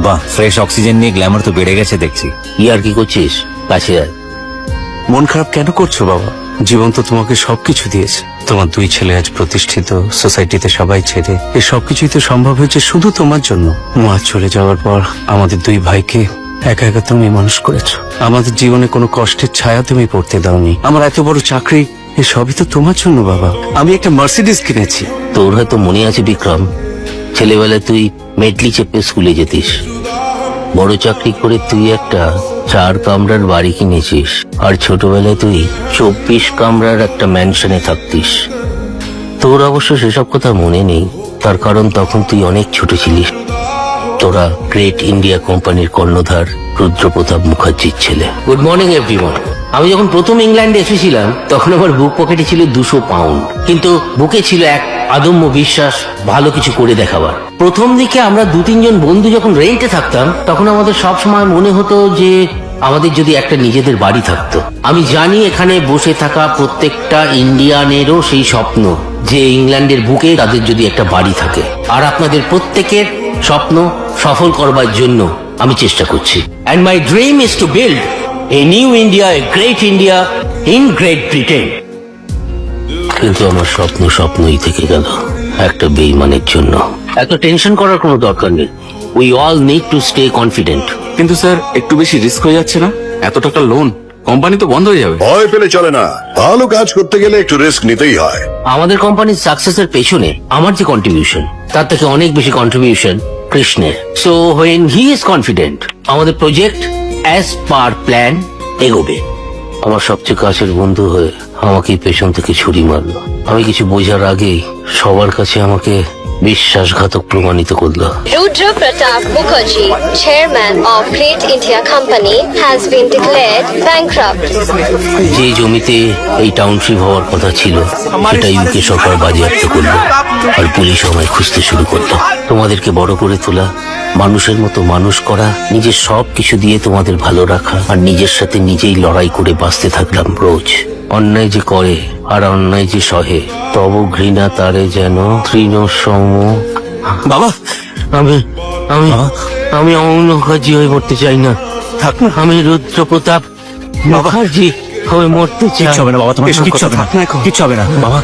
বাহ, fresh oxygen নিয়ে Glamour তো বেড়ে গেছে দেখছি। আর কি করছিস? কাছে আয়। মন খারাপ কেন করছো বাবা? জীবন তো তোমাকে সবকিছু দিয়েছে। তোমার দুই ছেলে আজ প্রতিষ্ঠিত, সোসাইটিতে সবাই ছেড়ে, এই সবকিছুই তো সম্ভব হয়েছে শুধু তোমার জন্য। মা চলে যাওয়ার পর আমাদের দুই ভাইকে একা একা তুমি মানুষ করেছো। আমাদের জীবনে কোনো কষ্টের ছায়া তুমি পড়তে দাওনি। আমার এত বড় চাকরি, এই সবই তো তোমার জন্য বাবা। আমি একটা মার্সিডিজ কিনেছি। তোর হয়তো মনে আছে বিক্রম, ছেলেবেলায় তুই মেটলি চেপে স্কুলে যেতিস। বড় চাকরি করে তুই একটা 4 কামরার বাড়ি কিনেছিস, আর ছোটবেলায় তুই 24 কামরার একটা ম্যানশনে থাকতিস। তোর অবশ্য সেসব কথা মনে নেই, তার কারণ তখন তুই অনেক ছোট ছিলিস। তোরা গ্রেট ইন্ডিয়া কোম্পানির কর্ণধার রুদ্রপ্রতাপ মুখার্জির ছেলে। Good morning everyone. আমি যখন প্রথম ইংল্যান্ডে এসেছিলাম তখন আমার বুক পকেটে ছিল 200 পাউন্ড, কিন্তু বুকে ছিল এক আদম্য বিশ্বাস ভালো কিছু করে দেখাবার। প্রথম দিকে আমরা 2-3 জন বন্ধু যখন রেন্টে থাকতাম তখন আমাদের সব সময় মনে হতো যে আমাদের যদি একটা নিজেদের বাড়ি থাকতো। আমি জানি এখানে বসে থাকা প্রত্যেকটা ইন্ডিয়ানেরও সেই স্বপ্ন যে ইংল্যান্ডের বুকে তাদের যদি একটা বাড়ি থাকে, আর আপনাদের প্রত্যেকের স্বপ্ন সফল করবার জন্য আমি চেষ্টা করছি। And my dream is to build a new India, a great India in Great Britain. কিন্তু আমার স্বপ্ন স্বপ্নই থেকে গেল একটা বেইমানের জন্য। এত টেনশন করার কোনো দরকার নেই। We all need to stay confident. কিন্তু স্যার একটু বেশি রিস্ক হয়ে যাচ্ছে না? এত টাকা লোন, কোম্পানি তো বন্ধ হয়ে যাবে। ভয় পেলে চলে না, ভালো কাজ করতে গেলে একটু রিস্ক নিতেই হয়। আমাদের কোম্পানির সাকসেসের পেছনে আমার যে কন্ট্রিবিউশন, তার থেকে অনেক বেশি কন্ট্রিবিউশন কৃষ্ণের। So when he is confident, আমাদের প্রজেক্ট অ্যাজ পার প্ল্যান এগোবে। আমার সবচেয়ে কাছের বন্ধু হয়ে আমাকে পেছন থেকে ছুরি মারলো। আমি কিছু বোঝার আগেই সবার কাছে আমাকে বিশ্বাসঘাতক প্রমাণিত করলো। Rudra Pratap Mukherjee, chairman of Great India Company, has been declared bankrupt. যে জমিতে এই টাউনশিপ হওয়ার কথা ছিল সেটা ইউকে সরকার বাজেয়াপ্ত করলো, আর পুলিশ আমায় খুঁজতে শুরু করলো। তোমাদেরকে বড় করে তোলা, মানুষের মতো মানুষ করা, নিজের সব কিছু দিয়ে তোমাদের ভালো রাখা, আর নিজের সাথে নিজেই লড়াই করে বাঁচতে থাকলাম রোজ। অন্যায় যে করে আর অন্যায় যে সহে, তব ঘৃণা তারে যেন তৃণ সম। বাবা, আমি আমি আমি অমূল্য মুখার্জি হয়ে মরতে চাই না। থাক না। আমি রুদ্রপ্রতাপ মুখার্জি হয়ে মরতে চাই। কিচ্ছু হবে না বাবা, তোমার এসব কিচ্ছু হবে না, কথা থাক না এখন। কিচ্ছু হবে না বাবা।